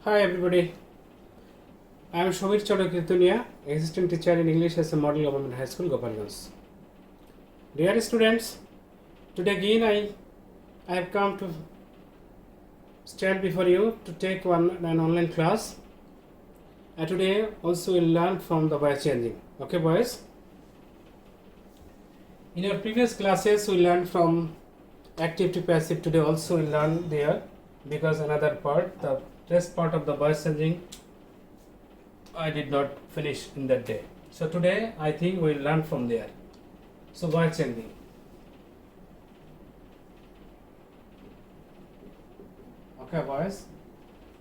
Hi everybody, I am Shobir Chodokirtunia, assistant teacher in English as a Model Government High School, Gopalganj. Dear students, today again I have come to stand before you to take an online class. And today also we'll learn from the voice changing. Okay boys? In your previous classes we learned from active to passive. Today also we'll learn there because another part, the rest part of the voice changing I did not finish in that day. So today I think we'll learn from there. So voice changing. Okay boys,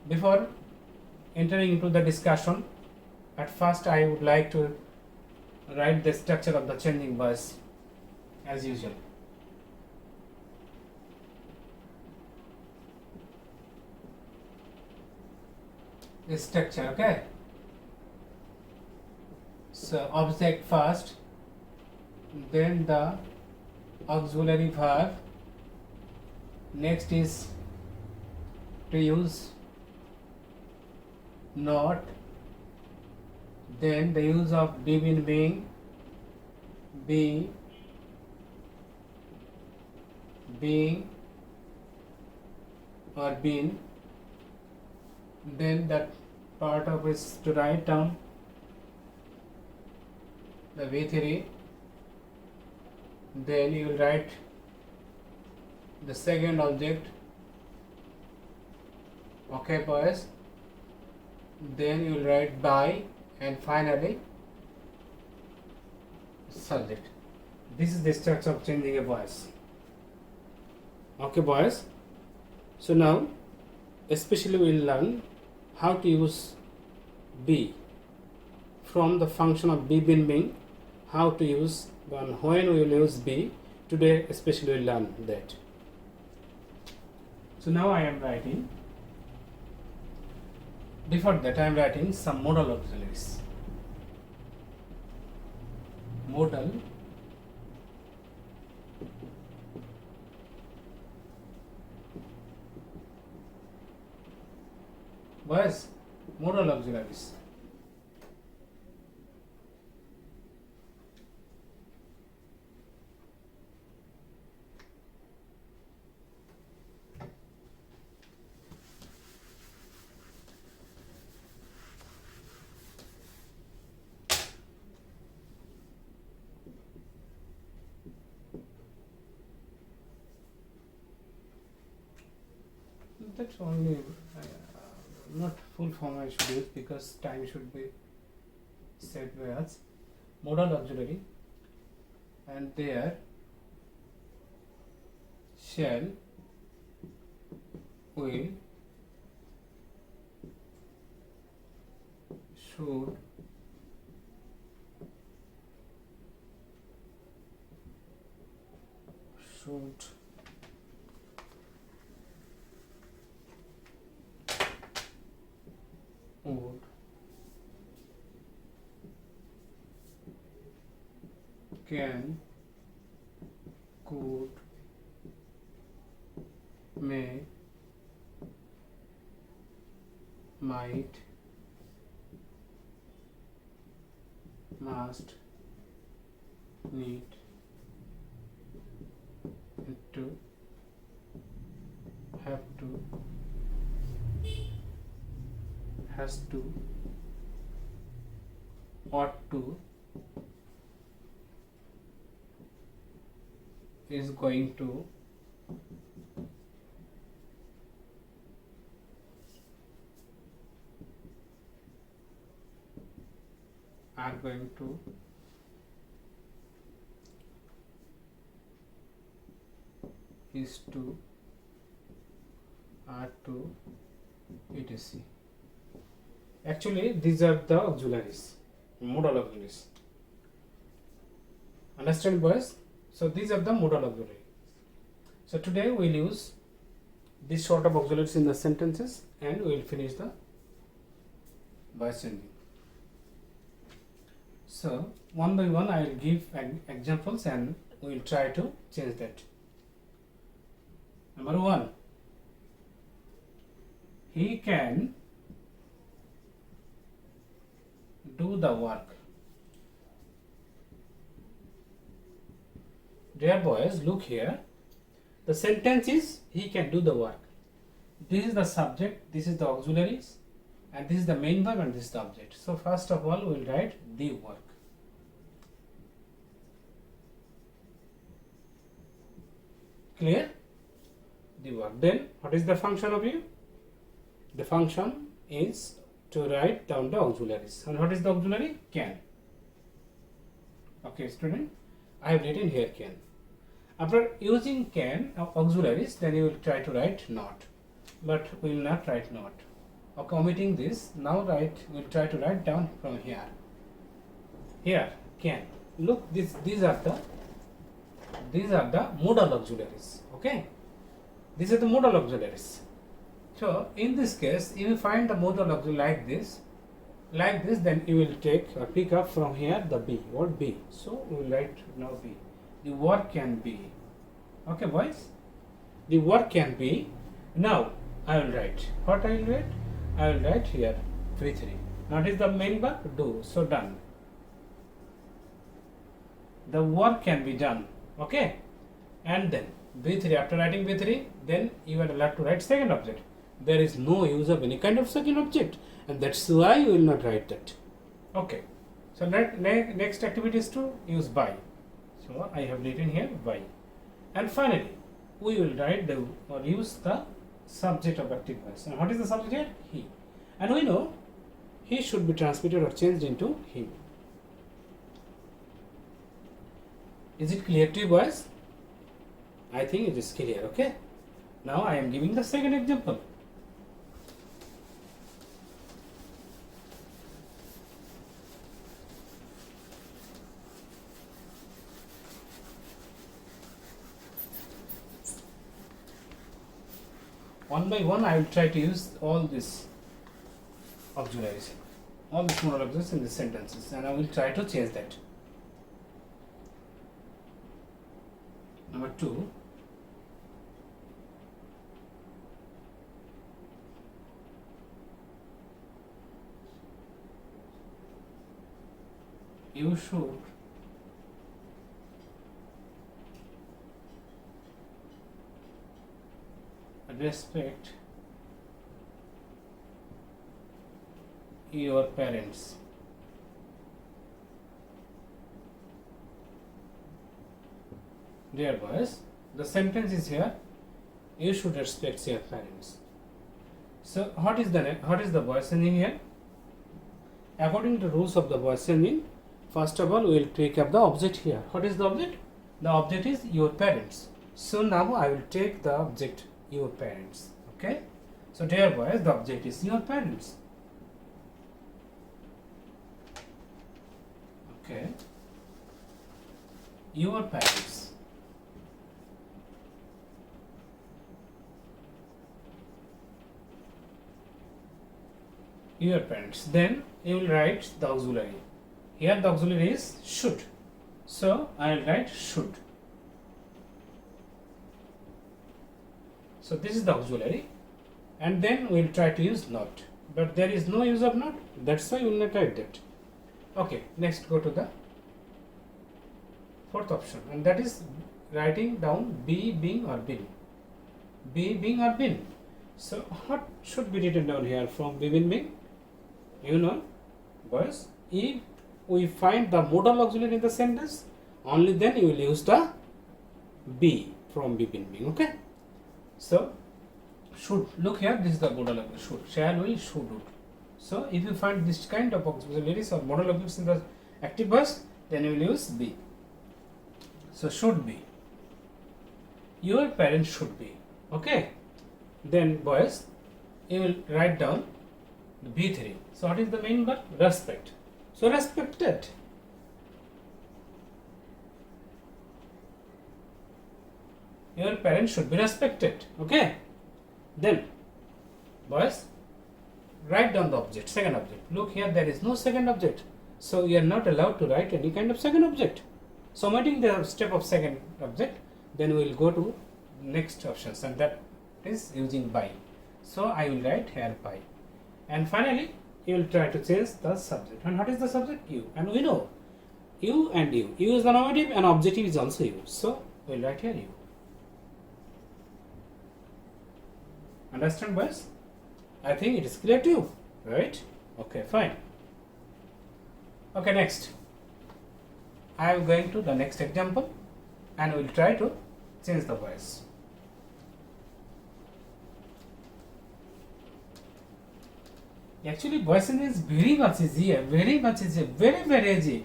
before entering into the discussion, at first I would like to write the structure of the changing voice as usual. This structure, okay? So object first, then the auxiliary verb, next is to use not, then the use of be in being, be, being or been, then that part of is to write down the V3, then you will write the second object, okay boys, then you will write by, and finally subject. This is the structure of changing a voice. Okay boys, so now especially we will learn how to use be from the function of be been being, how to use when we will use be. Today especially we will learn that. So now I am writing, before that I am writing some modal auxiliaries. Modal boys, modal auxiliaries. That's only not full form I should use because time should be set by us. Modal auxiliary, and there shall, will, should, would, can, could, may, might, must, need, to, have to, has to, ought to, is going to, are going to, is to, are to, etc. Actually these are the auxiliaries, modal auxiliaries. Understand boys? So these are the modal auxiliaries. So today we will use this sort of auxiliaries in the sentences and we will finish the voice changing. So one by one I will give examples and we will try to change that. Number 1, he can the work. Dear boys, look here. The sentence is he can do the work. This is the subject, this is the auxiliaries, and this is the main verb, and this is the object. So first of all, we will write the work. Clear? The work. Then what is the function of you? The function is to write down the auxiliaries. And what is the auxiliary? Can. Okay, student, I have written here can. After using can auxiliaries, then you will try to write not, but we will not write not. Okay, omitting this, now we will try to write down from here. Here can. Look, these are the modal auxiliaries. Okay, these are the modal auxiliaries. So in this case, if you find the modal auxiliary like this, then you will take or pick up from here the B. What B? So we will write now B. The work can be. Okay, boys. The work can be. Now I will write. What I will write? I will write here V3. Now it is the main verb do. So done. The work can be done. Okay. And then V3. After writing V3, then you are allowed to write second object. There is no use of any kind of second object, and that's why you will not write that. Okay. So next activity is to use by. So I have written here by, and finally we will write or use the subject of active voice. And what is the subject here? He. And we know he should be transmitted or changed into him. Is it clear to you, boys? I think it is clear. Okay. Now I am giving the second example. One by one, I will try to use all these auxiliaries, all the modal auxiliaries in the sentences, and I will try to change that. Number 2. You should respect your parents. Dear boys, the sentence is here. You should respect your parents. So what is the voice ending here? According to rules of the voice ending, first of all we will take up the object here. What is the object? The object is your parents. So now I will take the object your parents. Okay. So dear boys, the object is your parents. Okay. Your parents. Your parents. Then you will write the auxiliary. Here the auxiliary is should. So I will write should. So this is the auxiliary, and then we will try to use not, but there is no use of not, that's why we will not write that. Okay, next go to the fourth option, and that is writing down be, being or been. Be, being or been. So what should be written down here from be, being? You know, boys, if we find the modal auxiliary in the sentence, only then you will use the be from be, being. Okay. So should, look here, this is the modal auxiliary should, shall, will, should, would. So if you find this kind of auxiliaries or modal auxiliaries in the active voice, then you will use be. So should be. Your parents should be. Okay. Then boys, you will write down the B3. So what is the main verb? Respect. So respected. Your parents should be respected. Okay. Then boys, write down the object, second object. Look here, there is no second object. So you are not allowed to write any kind of second object. So omitting the step of second object, then we will go to next options, and that is using by. So I will write here by. And finally, you will try to change the subject. And what is the subject? You. And we know you and you. You is the nominative and objective is also you. So we'll write here you. Understand, boys? I think it is clear to you, right? Okay, fine. Okay, next. I am going to the next example and we'll try to change the voice. Actually, voicing is very much easy, very easy.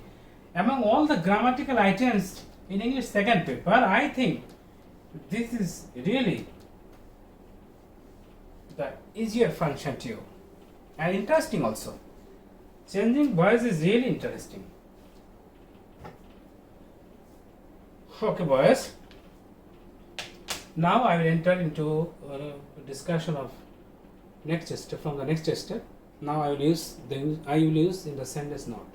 Among all the grammatical items in English second paper, I think this is really the easier function to you and interesting also. Changing voice is really interesting. Okay, boys. Now I will enter into discussion of next step. From the next step, now I will use in the sentence note.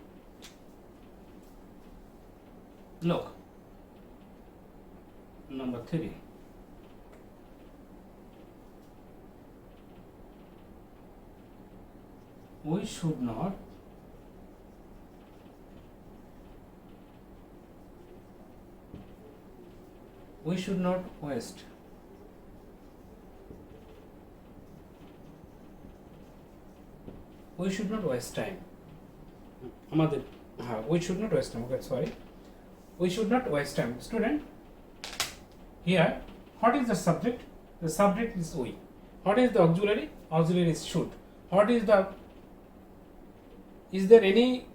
Look, number 3. We should not waste time. We should not waste time. Okay, sorry. We should not waste time. Student, here, what is the subject? The subject is we. What is the auxiliary? Auxiliary is should. Is there any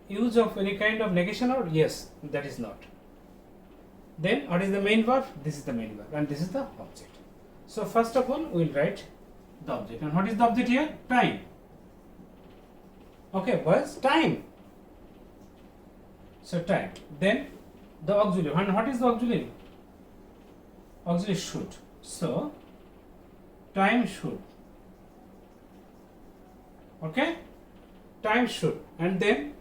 use of any kind of negation or? Yes, that is not. Then what is the main verb? This is the main verb and this is the object. So first of all we will write the object. And what is the object here? Time. Okay, boys, time. So time. Then the auxiliary. And what is the auxiliary? Auxiliary should. So time should. Okay? Time should. And then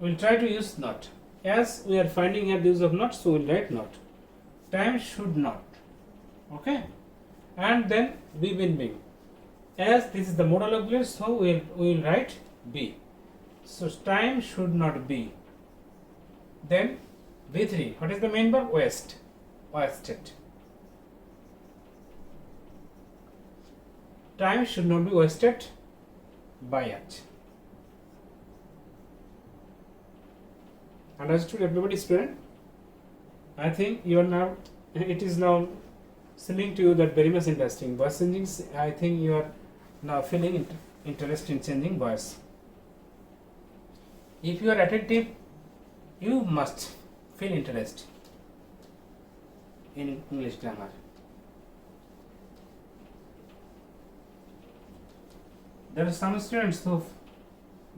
we will try to use not. As we are finding here the use of not, so we will write not. Time should not. Okay? And then be bin being. As this is the modal auxiliary, so we will write be. So time should not be. Then B3. What is the main verb? Waste. Wasted. Time should not be wasted by it. Understood, everybody, student? I think you are now. It is now seeming to you that very much interesting. Voice changing. I think you are now feeling interest in changing voice. If you are attentive, you must feel interest in English grammar. There are some students who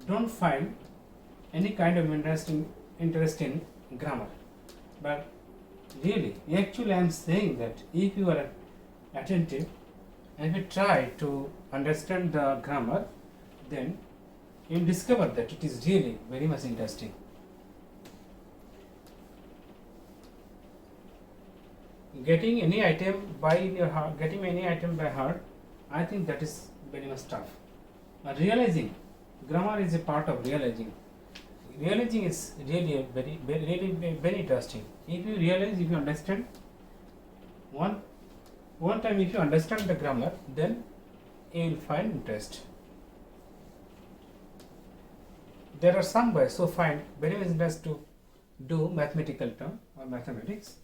don't find any kind of interest in grammar, but really, actually I am saying that if you are attentive and if you try to understand the grammar, then you will discover that it is really very much interesting. Getting any item by your heart, getting any item by heart, I think that is very much tough. Realizing grammar is a part of realizing. Realizing is really very interesting. If you realize, if you understand one time, if you understand the grammar, then you will find interest. There are some boys who find very much interest to do mathematical term or mathematics.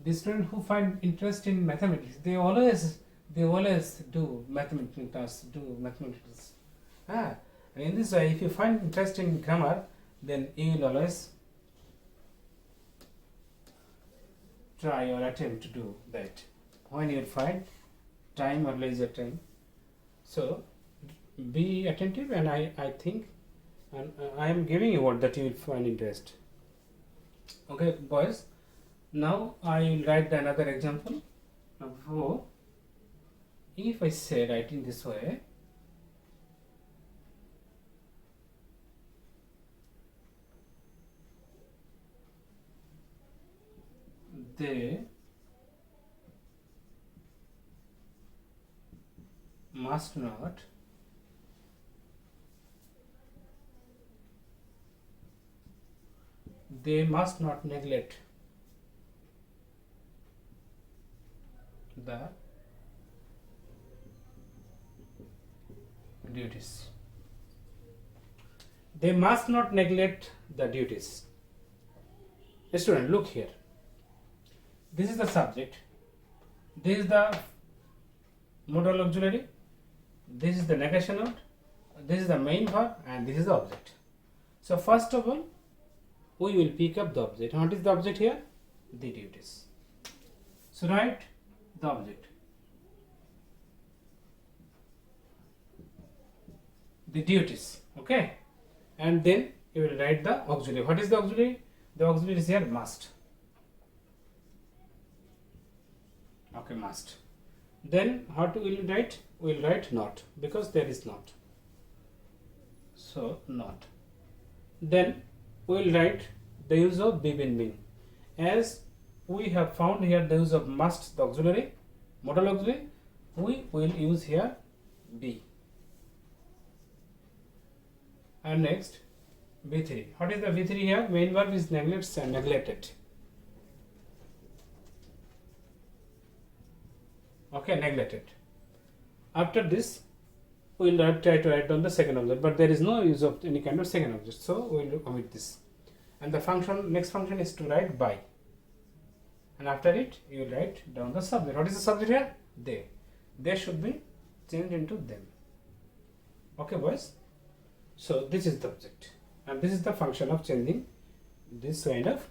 The students who find interest in mathematics, they always do mathematical tasks, in this way, if you find interest in grammar, then you will always try or attempt to do that when you find time or leisure time. So be attentive, and I think, and I am giving you word that you will find interest. Okay, boys. Now I will write another example. Number 4. If I say writing this way, they must not they must not neglect the duties. They must not neglect the duties. Student, look here. This is the subject. This is the modal auxiliary. This is the negation note. This is the main verb, and this is the object. So first of all, we will pick up the object. What is the object here? The duties. So write the object. The duties. Okay. And then you will write the auxiliary. What is the auxiliary? The auxiliary is here must. Okay, must. Then what will you write? We will write not, because there is not. So not. Then we will write the use of be bin being. As we have found here the use of must, the auxiliary, modal auxiliary, we will use here be. And next V3. What is the V3 here? Main verb is neglects and neglected. Okay, neglected. After this, we will try to write down the second object, but there is no use of any kind of second object, so we will omit this. And the function, next function is to write by. And after it, you will write down the subject. What is the subject here? They. They should be changed into them. Okay, boys. So this is the object, and this is the function of changing this kind of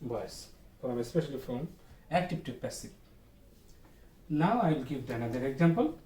voice from, especially from active to passive. Now I will give another example.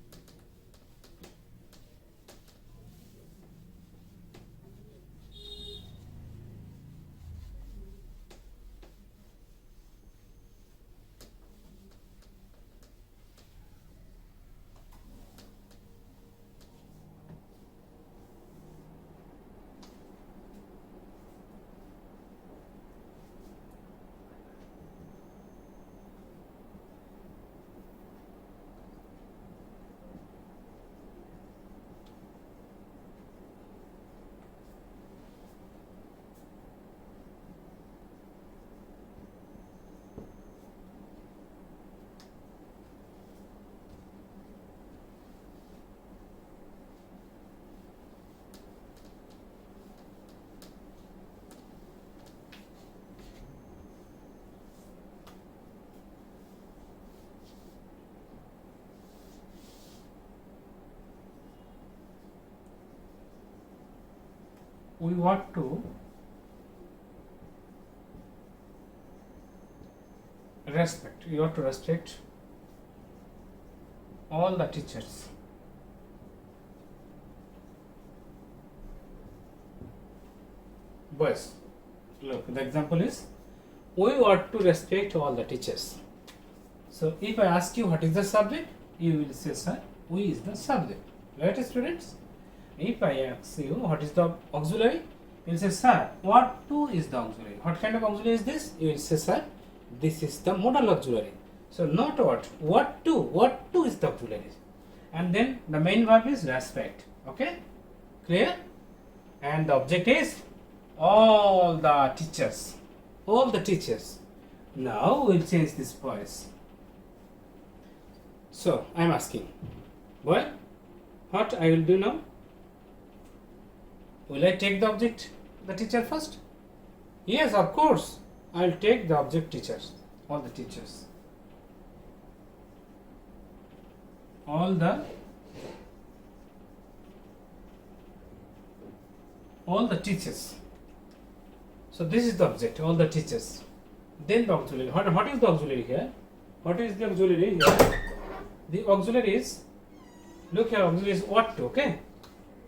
We want to respect. You have to respect all the teachers. Boys, look, the example is we want to respect all the teachers. So if I ask you what is the subject, you will say, sir, we is the subject. Right, students? If I ask you what is the auxiliary, you will say, sir, what to is the auxiliary. What kind of auxiliary is this? You will say, sir, this is the modal auxiliary. So not what to is the auxiliary. And then the main verb is respect. Okay, clear? And the object is all the teachers. All the teachers. Now we'll change this voice. So I am asking, well, what I will do now? Will I take the object, the teacher first? Yes, of course. I will take the object teachers, all the teachers. All the teachers. So this is the object, all the teachers. Then the auxiliary. What is the auxiliary here? What is the auxiliary here? The auxiliary is, look here, auxiliary is what to, okay?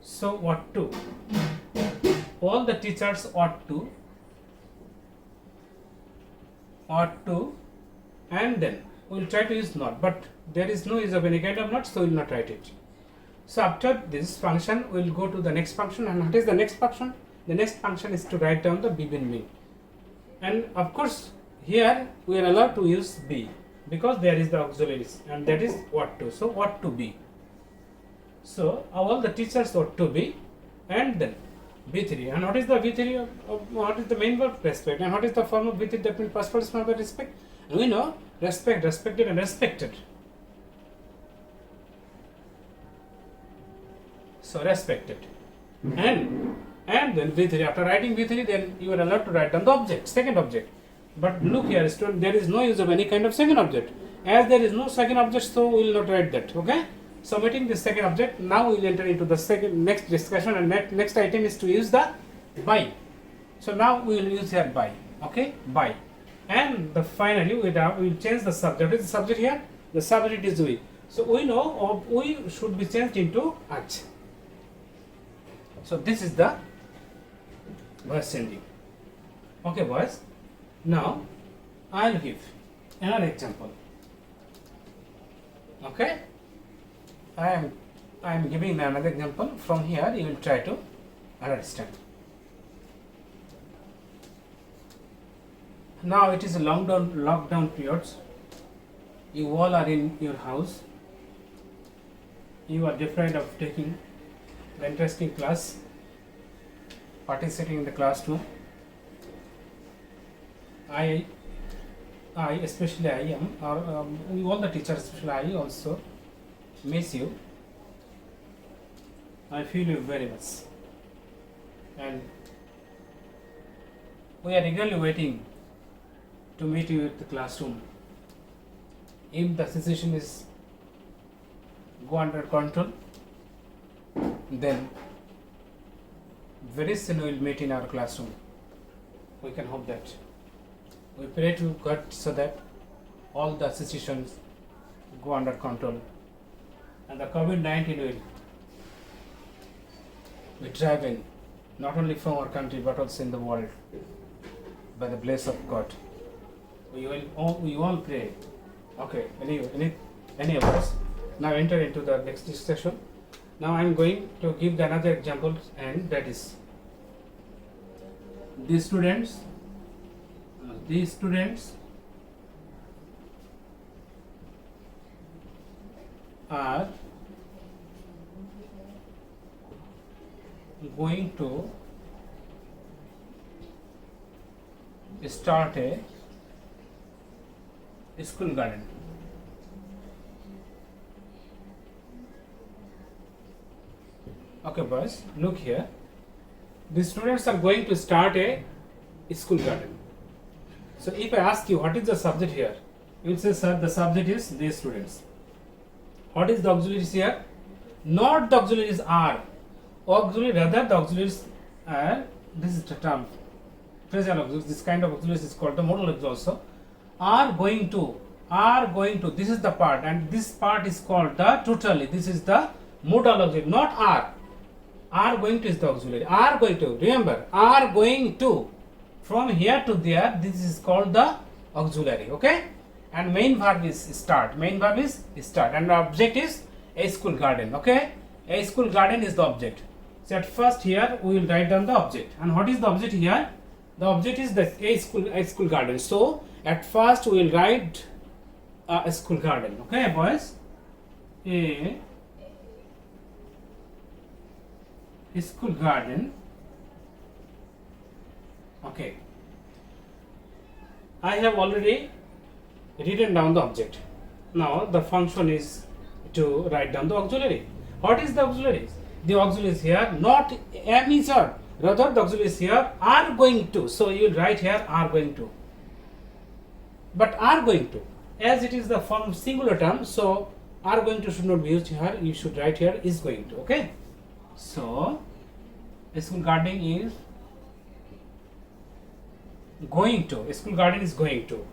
So what to? All the teachers ought to, and then we will try to use not, but there is no use of any kind of not, so we will not write it. So after this function, we will go to the next function. And what is the next function? The next function is to write down the be bin me. And of course, here we are allowed to use be, because there is the auxiliaries, and that is what to. So what to be. So all the teachers ought to be, and then V3. And what is the V3 what is the main verb? Respect. And what is the form of V3 that means past participle of respect? And we know respect, respected, and respected. So respected. And then V3. After writing V3, then you are allowed to write down the object, second object. But look here, student, there is no use of any kind of second object. As there is no second object, so we will not write that. Okay? So omitting the second object, now we will enter into the next discussion, and next item is to use the by. So now we will use here by. Okay? By. And the finally we will change the subject. What is the subject here? The subject is we. So we know we should be changed into aj. So this is the voice changing. Okay, boys. Now I will give another example. Okay, I am giving another example. From here you will try to understand. Now it is a lockdown periods. You all are in your house. You are deprived of taking the interesting class, participating in the classroom. I especially I am, or all the teachers, especially I also miss you. I feel you very much, and we are eagerly waiting to meet you at the classroom. If the situation is go under control, then very soon we will meet in our classroom. We can hope that. We pray to God so that all the situations go under control and the COVID-19 will be driven not only from our country but also in the world by the bless of God. We all pray. Okay, any of us now enter into the next discussion. Now I am going to give another example, and that is these students are going to start a school garden. Okay, boys, look here. The students are going to start a school garden. So if I ask you what is the subject here, you will say, sir, the subject is these students. What is the auxiliaries here? Not the auxiliaries are. Auxiliary, rather the auxiliaries are, this is the term, phrasal auxiliaries, this kind of auxiliaries is called the modal auxiliaries also. Are going to, this is the part, and this part is called the totally, this is the modal auxiliary, not are. Are going to is the auxiliary. Are going to, remember, are going to. From here to there, this is called the auxiliary, okay? And main verb is start. Main verb is start, and the object is a school garden, okay? A school garden is the object. So at first here we will write down the object. And what is the object here? The object is the a school garden. So at first we will write a school garden, okay, boys? A school garden. Okay, I have already written down the object. Now the function is to write down the auxiliary. What is the auxiliary? The auxiliary is here, not am is or, rather the auxiliary is here are going to. So you will write here are going to. But are going to, as it is the form of singular term, so are going to should not be used here. You should write here is going to. Okay. So school garden is going to. School garden is going to.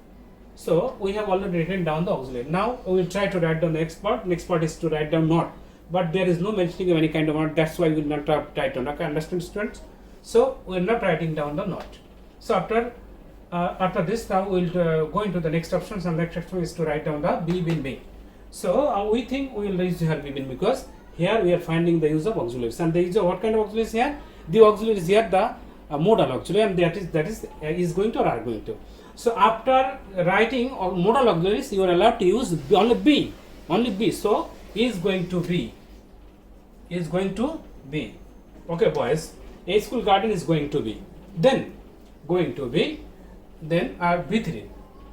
So we have already written down the auxiliary. Now we will try to write down the next part. Next part is to write down not. But there is no mentioning of any kind of not. That's why we will not write down. Okay, understand, students? So we are not writing down the not. So after this, now we will go into the next options, and the next option is to write down the be bin be. So we think we will use here be bin because here we are finding the use of auxiliaries, and the use of what kind of auxiliaries here? The auxiliaries here the modal auxiliary, and that is going to or are going to. So after writing modal auxiliaries, you are allowed to use only be. So is going to be. Okay, boys. A school garden is going to be. Then V3.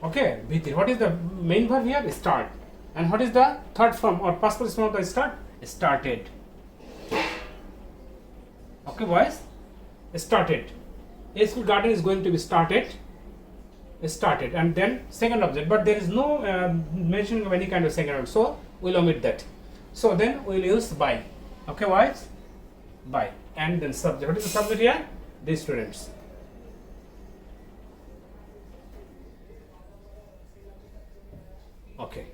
Okay, V3. What is the main verb here? Start. And what is the third form or past participle form of the start? Started. Okay, boys. Started. A school garden is going to be started. And then second object, but there is no mentioning of any kind of second object, so we'll omit that. So then we'll use by. Okay, boys. By. And then subject. What is the subject here? These students. Okay.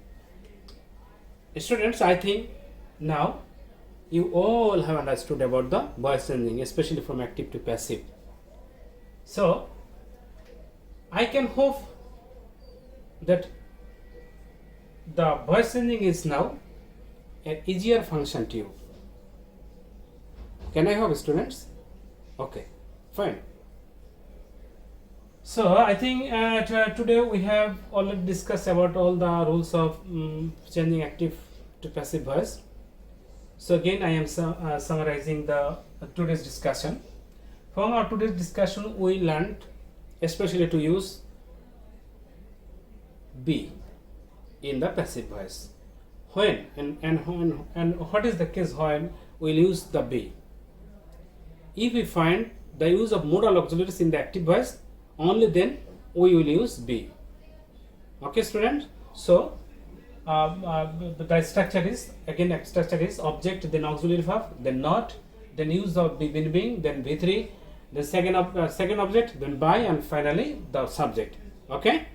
Students, I think now you all have understood about the voice changing, especially from active to passive. So I can hope that the voice changing is now an easier function to you. Can I have students? Okay, fine. So I think today we have already discussed about all the rules of changing active to passive voice. So again, I am summarizing the today's discussion. From our today's discussion, we learned especially to use be in the passive voice. When and what is the case when we'll use the be? If we find the use of modal auxiliaries in the active voice, only then we will use be. Okay, students. So the structure is object, then auxiliary verb, then not, then use of being, then V3, the second object, then by, and finally the subject. Okay.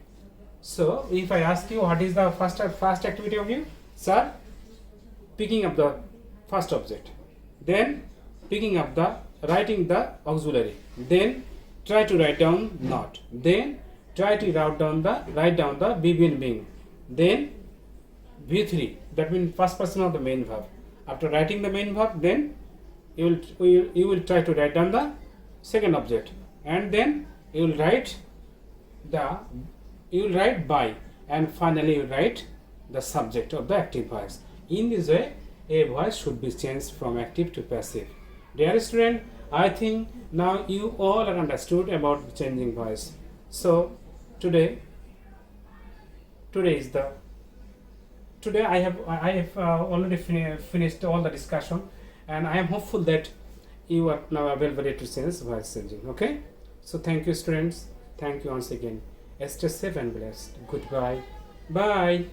So if I ask you what is the first activity of you, sir, picking up the first object, then picking up the writing the auxiliary, then try to write down not, then try to write down the being, then V3, that means first person of the main verb. After writing the main verb, then you will try to write down the second object, and then you will write by, and finally you write the subject of the active voice. In this way, a voice should be changed from active to passive. Dear student, I think now you all are understood about changing voice. So today I have already finished all the discussion, and I am hopeful that you are now available to change voice changing. Okay, so thank you, students. Thank you once again. Stay safe and blessed. Goodbye. Bye.